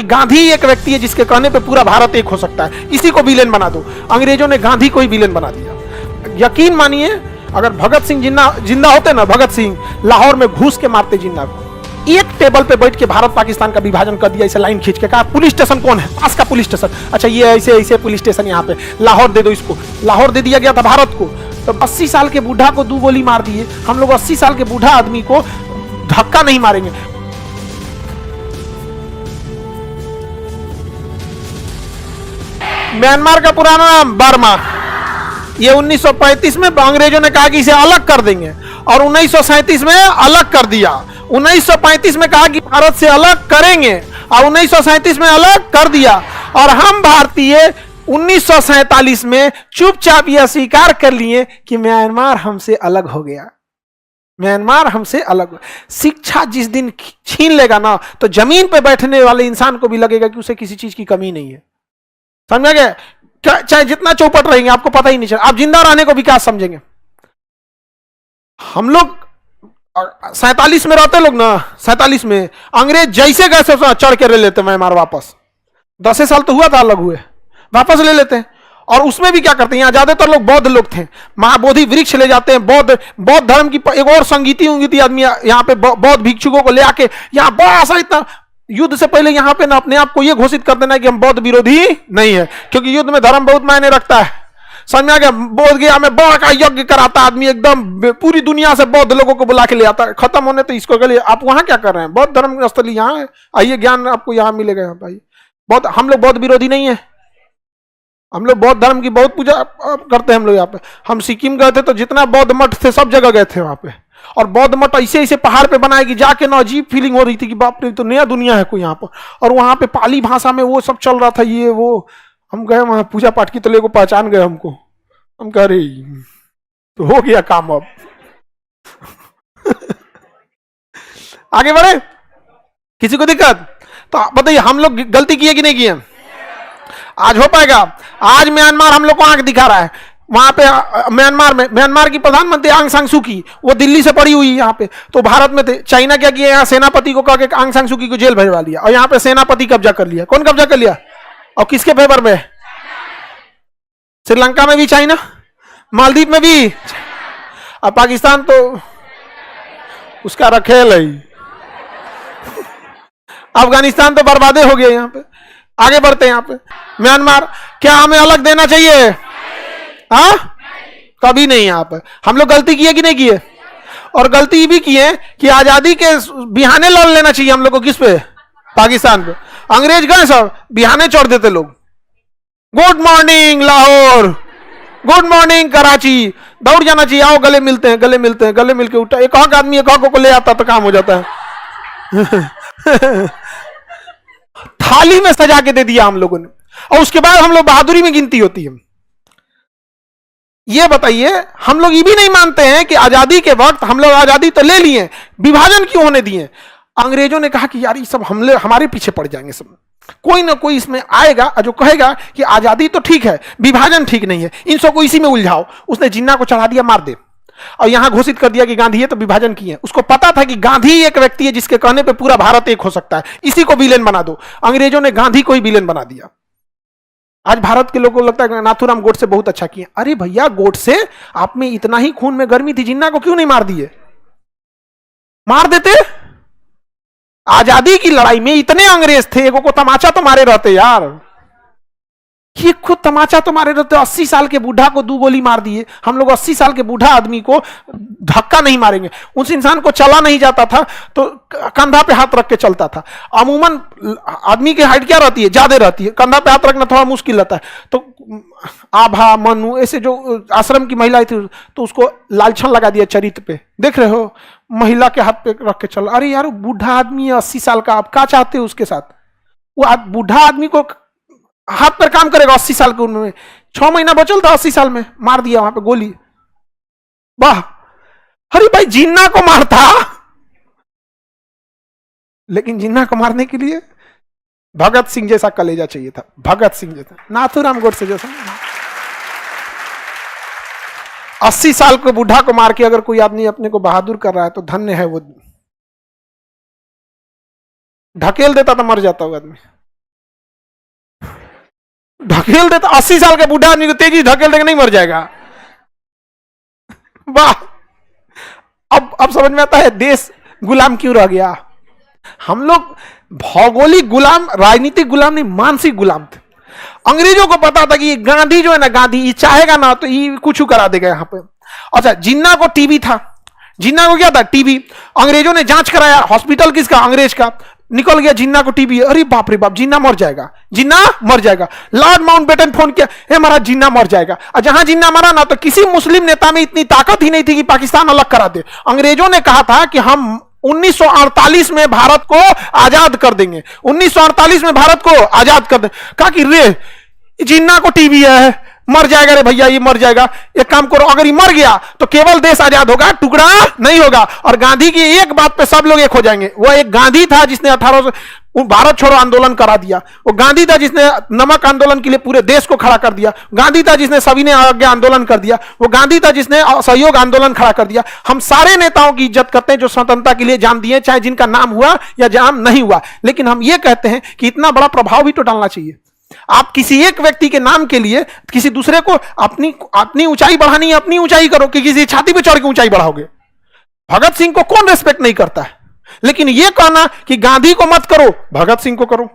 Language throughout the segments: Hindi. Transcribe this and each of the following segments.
गांधी एक व्यक्ति है जिसके कहने पे पूरा भारत एक हो सकता है, इसी को विलेन बना दो। अंग्रेजों ने गांधी को ही विलेन बना दिया। यकीन मानिए, अगर भगत सिंह जिंदा होते ना, भगत सिंह लाहौर में घुस के मारते जिन्ना को। एक टेबल पे बैठ के भारत पाकिस्तान का विभाजन कर दिया, इसे लाइन खींच के कहा पुलिस स्टेशन कौन है, पास का पुलिस स्टेशन, अच्छा ये ऐसे ऐसे पुलिस स्टेशन यहाँ पे, लाहौर दे दो इसको। लाहौर दे दिया गया था भारत को। तो 80 साल के बूढ़ा को 2 गोली मार दिए। हम लोग 80 साल के बूढ़ा आदमी को धक्का नहीं मारेंगे। म्यांमार का पुराना नाम बर्मा, ये 1935 में अंग्रेजों ने कहा कि इसे अलग कर देंगे और 1937 में अलग कर दिया। 1935 में कहा कि भारत से अलग करेंगे और 1937 में अलग कर दिया। और हम भारतीय 1947 में चुपचाप यह स्वीकार कर लिए कि म्यांमार हमसे अलग हो गया। म्यांमार हमसे अलग। शिक्षा जिस दिन छीन लेगा ना, तो जमीन पे बैठने वाले इंसान को भी लगेगा कि उसे किसी चीज की कमी नहीं है। समझ गए? चाहे जितना चौपट रहेंगे आपको पता ही नहीं चलेगा, आप जिंदा रहने को विकास समझेंगे। हम लोग 47 में रहते लोग ना, 47 में अंग्रेज जैसे गए चढ़ के ले लेते म्यांमार वापस। 10 साल तो हुआ था अलग हुए, वापस ले लेते हैं। और उसमें भी क्या करते हैं, यहाँ ज्यादातर लोग बौद्ध लोग थे, महाबोधि वृक्ष ले जाते हैं। बौद्ध धर्म की एक और संगीती आदमी यहाँ पे बौद्ध भिक्षुकों को ले आके यहाँ बड़ा सा, इतना युद्ध से पहले यहाँ पे ना अपने आप को ये घोषित कर देना कि हम बौद्ध विरोधी नहीं है, क्योंकि युद्ध में धर्म बहुत मायने रखता है। समझ में आ गया? बोध गया में बड़ा का यज्ञ कराता आदमी, एकदम पूरी दुनिया से बौद्ध लोगों को बुला के ले आता है। खत्म होने तो इसको गले, आप वहां क्या कर रहे हैं? बौद्ध धर्म स्थली यहाँ है, आइए ज्ञान आपको यहाँ मिलेगा। यहाँ भाई बहुत, हम लोग बौद्ध विरोधी नहीं है, हम लोग बौद्ध धर्म की बहुत पूजा करते हैं। हम लोग यहाँ पे, हम सिक्किम गए थे तो जितना बौद्ध मठ थे सब जगह गए थे वहां पे। और बौद्ध मठ ऐसे ऐसे पहाड़ पे बनाए कि जाके ना अजीब फीलिंग हो रही थी कि बाप रे, तो नया दुनिया है कोई यहाँ पर। और वहां पे पाली भाषा में वो सब चल रहा था, ये वो। हम गए वहां पूजा पाठ की, तो लोगों को पहचान गए हमको। हम कह रहे तो हो गया काम अब। आगे बढ़े, किसी को दिक्कत? तो बताइए हम लोग गलती किए कि नहीं किए? आज हो पाएगा? आज म्यांमार हम लोग को आंख दिखा रहा है। वहां पे म्यांमार की प्रधानमंत्री आंग सांग सू की, वो दिल्ली से पड़ी हुई यहाँ पे, तो भारत में थे। चाइना क्या किया, यहाँ सेनापति को कह के आंग सांग सू की को जेल भेजवा लिया और यहाँ पे सेनापति कब्जा कर लिया। कौन कब्जा कर लिया और किसके फेवर में? श्रीलंका में भी चाइना, मालदीव में भी, और पाकिस्तान तो उसका रखेल है। अफगानिस्तान तो बर्बादे हो गए। यहाँ पे आगे बढ़ते हैं। यहाँ पे म्यांमार, क्या हमें अलग देना चाहिए? हाँ, कभी नहीं। यहाँ पे हम लोग गलती किए कि नहीं किए? और गलती भी किए कि आजादी के बिहाने लड़ लेना चाहिए हम लोग को। किस पे? पाकिस्तान पे। अंग्रेज गए सब बिहाने छोड़ देते लोग। Good morning Lahore, good morning Karachi, दौड़ जाना चाहिए, आओ गले मिलते हैं, गले मिलते हैं। गले मिलके उठा, एक हक आदमी एक हक को ले आता तो काम हो जाता है। थाली में सजा के दे दिया हम लोगों ने, और उसके बाद हम लोग बहादुरी में गिनती होती है। ये बताइए, हम लोग ये भी नहीं मानते हैं कि आजादी के वक्त हम लोग आजादी तो ले लिए, विभाजन क्यों होने दिए? अंग्रेजों ने कहा कि यार ये सब हमले हमारे पीछे पड़ जाएंगे सब, कोई ना कोई इसमें आएगा जो कहेगा कि आजादी तो ठीक है, विभाजन ठीक नहीं है, इन सबको इसी में उलझाओ। उसने जिन्ना को चढ़ा दिया, मार दे, और यहां घोषित कर दिया कि गांधी है तो विभाजन किए। उसको पता था कि गांधी एक व्यक्ति है जिसके कहने पे पूरा भारत एक हो सकता है, इसी को विलेन बना दो। अंग्रेजों ने गांधी को ही विलेन बना दिया। आज भारत के लोगों को लगता है कि नाथूराम गोडसे बहुत अच्छा किए। अरे भैया, गोडसे आप में इतना ही खून में गर्मी थी, जिन्ना को क्यों नहीं मार दिए? मार देते। आजादी की लड़ाई में इतने अंग्रेज थे, एगो को तमाचा तो मारे रहते यार। ये खुद तमाचा तो मारे रहते। 80 साल के बूढ़ा को 2 गोली मार दिए। हम लोग 80 साल के बूढ़ा आदमी को धक्का नहीं मारेंगे। उस इंसान को चला नहीं जाता था तो कंधा पे हाथ रख के चलता था। अमूमन आदमी की हाइट क्या रहती है? ज्यादा रहती है, कंधा पे हाथ रखना थोड़ा मुश्किल रहता है। तो आभा, मनु, ऐसे जो आश्रम की महिला थी, तो उसको लालछन लगा दिया चरित्र पे। देख रहे हो, महिला के हाथ पे रख के चल। अरे यार, बूढ़ा आदमी है 80 साल का, आप क्या चाहते हो उसके साथ? वो बूढ़ा आदमी को हाथ पर काम करेगा 80 साल के उम्र में। 6 महीना बचल था 80 साल में, मार दिया वहां पे गोली। वाह! अरे भाई, जिन्ना को मारता, लेकिन जिन्ना को मारने के लिए भगत सिंह जैसा कलेजा चाहिए था। भगत सिंह जैसा, नाथूराम गोडसे जैसा। 80 साल को बूढ़ा को मार के अगर कोई आदमी अपने को बहादुर कर रहा है तो धन्य है वो। ढकेल देता तो मर जाता वो आदमी। ढकेल देता, 80 साल के बूढ़ा आदमी को तेजी ढकेल देगा, नहीं मर जाएगा। वाह, अब समझ में आता है देश गुलाम क्यों रह गया। हम लोग भौगोलिक गुलाम, राजनीतिक गुलाम नहीं, मानसिक गुलाम थे। अंग्रेजों को पता था कि ये गांधी जो है ना, गांधी ये चाहेगा ना तो ये कुछ करा देगा यहां पे। अच्छा, जिन्ना को टीबी था, जिन्ना को क्या था, टीबी। अंग्रेजों ने जांच कराया, हॉस्पिटल किसका, अंग्रेज का, निकल गया जिन्ना को टीबी। अरे बाप रे बाप, जिन्ना मर जाएगा, जिन्ना मर जाएगा। लॉर्ड माउंटबेटन फोन किया, हे महाराज जिन्ना मर जाएगा। और जहां जिन्ना मरा ना, तो किसी मुस्लिम नेता में इतनी ताकत ही नहीं थी कि पाकिस्तान अलग करा दे। अंग्रेजों ने कहा था कि हम 1948 में भारत को आजाद कर देंगे, 1948 में भारत को आजाद कर देंगे। कहा कि रे जिन्ना को टीबी है, मर जाएगा रे भैया, ये मर जाएगा। एक काम करो, अगर ये मर गया तो केवल देश आजाद होगा, टुकड़ा नहीं होगा। और गांधी की एक बात पे सब लोग एक हो जाएंगे। वो एक गांधी था जिसने 1800 भारत छोड़ो आंदोलन करा दिया। वो गांधी था जिसने नमक आंदोलन के लिए पूरे देश को खड़ा कर दिया। गांधी था जिसने सविनय अवज्ञा आंदोलन कर दिया। वो गांधी था जिसने असहयोग आंदोलन खड़ा कर दिया। हम सारे नेताओं की इज्जत करते हैं जो स्वतंत्रता के लिए जान दिए, चाहे जिनका नाम हुआ या जान नहीं हुआ। लेकिन हम ये कहते हैं कि इतना बड़ा प्रभाव भी तो डालना चाहिए। आप किसी एक व्यक्ति के नाम के लिए किसी दूसरे को अपनी ऊंचाई बढ़ानी है, अपनी ऊंचाई करो, कि किसी छाती पे चढ़ के ऊंचाई बढ़ाओगे। भगत सिंह को कौन रेस्पेक्ट नहीं करता है, लेकिन यह कहना कि गांधी को मत करो, भगत सिंह को करो।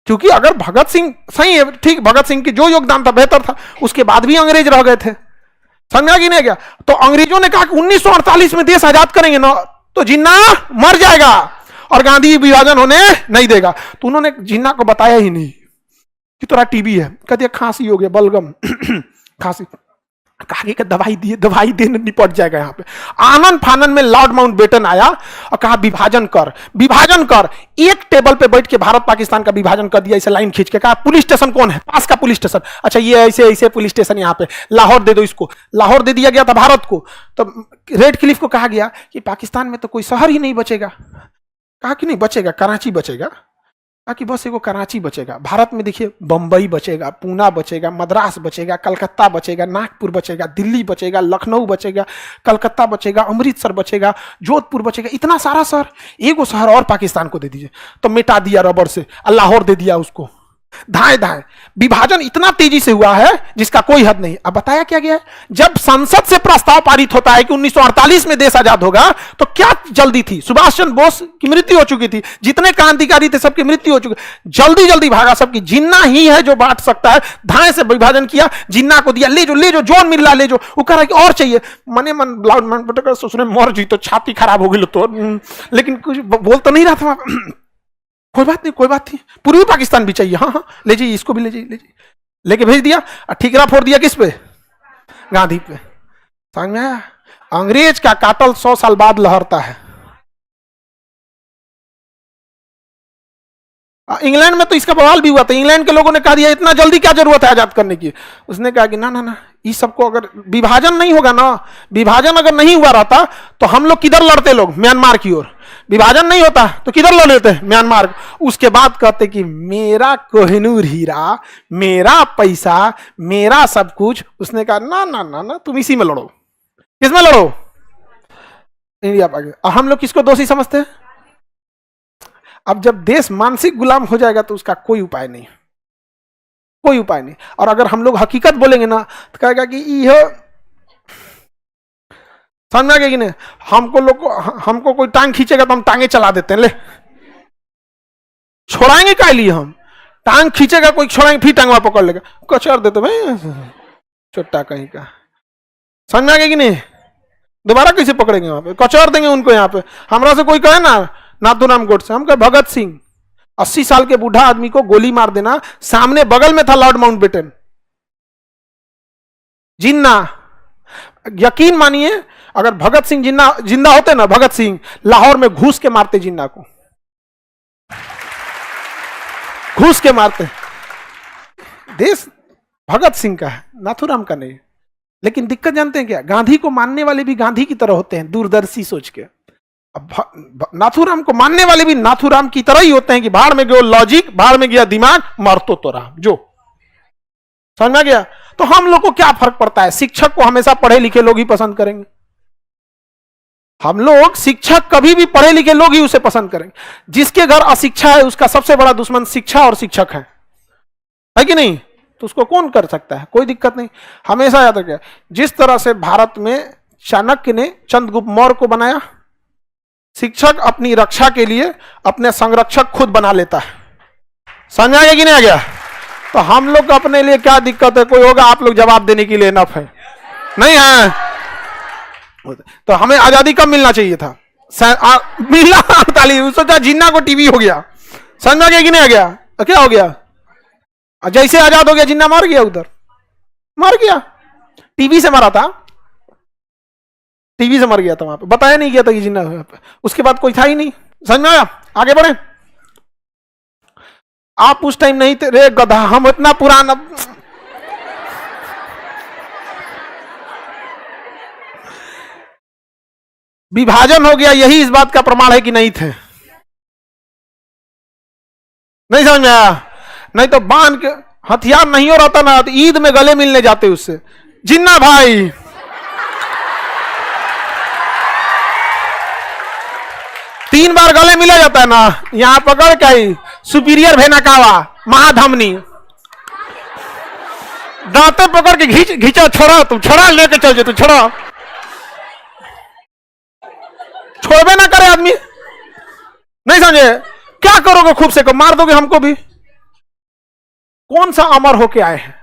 क्योंकि अगर भगत सिंह सही है, ठीक, भगत सिंह की जो योगदान था बेहतर था, उसके बाद भी अंग्रेज रह गए थे, समझा कि नहीं गया। तो अंग्रेजों ने कहा कि 1948 में देश आजाद करेंगे ना, तो जिन्ना मर जाएगा और गांधी विभाजन होने नहीं देगा। तो उन्होंने जिन्ना को बताया ही नहीं कि तोरा टीबी है। कह दिया खांसी हो गया, बलगम खांसी, कहा कि दवाई दिए, दवाई देने निपट जाएगा। यहाँ पे आनंद फानन में लॉर्ड माउंटबेटन आया और कहा विभाजन कर, विभाजन कर। एक टेबल पे बैठ के भारत पाकिस्तान का विभाजन कर दिया, इसे लाइन खींच के। कहा पुलिस स्टेशन कौन है, पास का पुलिस स्टेशन, अच्छा ये ऐसे ऐसे पुलिस स्टेशन यहाँ पे, लाहौर दे दो इसको। लाहौर दे दिया गया था भारत को। तो रेड क्लिफ को कहा गया कि पाकिस्तान में तो कोई शहर ही नहीं बचेगा। कहा कि नहीं बचेगा, कराची बचेगा। कहा कि बस एगो कराची बचेगा। भारत में देखिए बंबई बचेगा, पूना बचेगा, मद्रास बचेगा, कलकत्ता बचेगा, नागपुर बचेगा, दिल्ली बचेगा, लखनऊ बचेगा, कलकत्ता बचेगा, अमृतसर बचेगा, जोधपुर बचेगा। इतना सारा शहर, एगो शहर और पाकिस्तान को दे दीजिए। तो मिटा दिया रबर से, लाहौर दे दिया उसको। धाए धाए विभाजन इतना तेजी से हुआ है जिसका कोई हद नहीं। अब बताया क्या गया है, जब संसद से प्रस्ताव पारित होता है कि 1948 में देश आजाद होगा, तो क्या जल्दी थी। सुभाष चंद्र बोस की मृत्यु हो चुकी थी, जितने क्रांतिकारी थे सबकी मृत्यु हो चुकी, जल्दी जल्दी भागा सबकी। जिन्ना ही है जो बांट सकता है, धाए से विभाजन किया, जिन्ना को दिया, ले जो ले जो, जोन मिल रहा ले जो। वो कह रहा कि और चाहिए, मने मन सोचने मर जी तो छाती खराब हो गई तो, लेकिन कुछ बोल तो नहीं रहा था। कोई बात नहीं, कोई बात नहीं, पूर्वी पाकिस्तान भी चाहिए, हाँ हाँ ले जाइए, इसको भी ले जाइए, ले जाइए, लेके भेज दिया। ठीकरा फोड़ दिया किस पे, गांधी पे। समझ में आया, अंग्रेज का काटल 100 साल बाद लहरता है। इंग्लैंड में तो इसका बवाल भी हुआ था। इंग्लैंड के लोगों ने कहा दिया इतना जल्दी क्या जरूरत है आजाद करने की। उसने कहा कि ना ना ना, इस सबको अगर विभाजन नहीं होगा ना, विभाजन अगर नहीं हुआ रहता तो हम लोग किधर लड़ते, लोग म्यांमार की ओर। विभाजन नहीं होता तो किधर लड़ लेते, म्यांमार। उसके बाद कहते कि मेरा कोहिनूर हीरा, मेरा पैसा, मेरा सब कुछ। उसने कहा ना ना ना ना, तुम इसी में लड़ो। किसमें लड़ो, इंडिया पाकिस्तान। हम लोग किसको दोषी समझते हैं। अब जब देश मानसिक गुलाम हो जाएगा तो उसका कोई उपाय नहीं, कोई उपाय नहीं। और अगर हम लोग हकीकत बोलेंगे ना तो कहेगा कि यह समझ गया कि नहीं, हमको कोई टांग खींचेगा तो हम टांगे चला देते हैं। ले छोड़ाएंगे क्या लिए, हम टांग खींचेगा कोई, छोड़ाएंगे फिर टांगवा पकड़ लेगा, कचर देते भाई चोट्टा कहीं का। समझ गया कि नहीं, दोबारा कैसे पकड़ेंगे, वहां पे कचर देंगे उनको। यहाँ पे हमरा से कोई कहे ना नाथूराम गोडसे, हम कहे भगत सिंह, 80 साल के बूढ़ा आदमी को गोली मार देना। सामने बगल में था लॉर्ड माउंटबेटन, जिन्ना। यकीन मानिए अगर भगत सिंह जिंदा होते ना, भगत सिंह लाहौर में घूस के मारते जिन्ना को, घूस के मारते। देश भगत सिंह का है, नाथूराम का नहीं। लेकिन दिक्कत जानते हैं क्या, गांधी को मानने वाले भी गांधी की तरह होते हैं, दूरदर्शी सोच के। अब नाथूराम को मानने वाले भी नाथूराम की तरह ही होते हैं कि बाहर में गया लॉजिक, बाहर में गया दिमाग, मरतो तो रहा जो। समझ में गया। तो हम लोग को क्या फर्क पड़ता है, शिक्षक को हमेशा पढ़े लिखे लोग ही पसंद करेंगे। हम लोग शिक्षक कभी भी पढ़े लिखे लोग ही उसे पसंद करेंगे। जिसके घर अशिक्षा है उसका सबसे बड़ा दुश्मन शिक्षा और शिक्षक है। है कि नहीं? तो उसको कौन कर सकता है? कोई दिक्कत नहीं। हमेशा याद रखिए, जिस तरह से भारत में चाणक्य ने चंद्रगुप्त मौर्य को बनाया, शिक्षक अपनी रक्षा के लिए अपने संरक्षक खुद बना लेता है। समझ आ गया कि नहीं आ गया? तो हम लोग को अपने लिए क्या दिक्कत है? कोई होगा आप लोग जवाब देने के लिए इनफ है? नहीं है? तो हमें आजादी कब मिलना चाहिए था? मिला 48। सोचा जिन्ना को टीवी हो गया। समझ आ गया कि नहीं आ गया? तो क्या हो गया? जैसे आजाद हो गया जिन्ना मर गया, उधर मर गया, टीवी से मरा था, टीवी से मर गया था वहां पे, बताया नहीं गया था कि जिन्ना हुआ। उसके बाद कोई था ही नहीं। समझ में आया? आगे बढ़े। आप उस टाइम नहीं थे रे गधा, हम इतना पुराना। विभाजन हो गया, यही इस बात का प्रमाण है कि नहीं थे। नहीं समझ में आया? नहीं तो बांध के हथियार नहीं हो रहता ना, तो ईद में गले मिलने जाते उससे। जिन्ना भाई, तीन बार गले मिला जाता है ना, यहां पकड़ के आई सुपीरियर भेनाकावा महाधमनी, दांते पकड़ के घींचो, छोड़ा तुम, छोड़ा लेके चल जो, तू छोड़ा, छोड़बे ना करे आदमी। नहीं समझे? क्या करोगे? खूब से को मार दोगे हमको भी। कौन सा अमर होके आए हैं?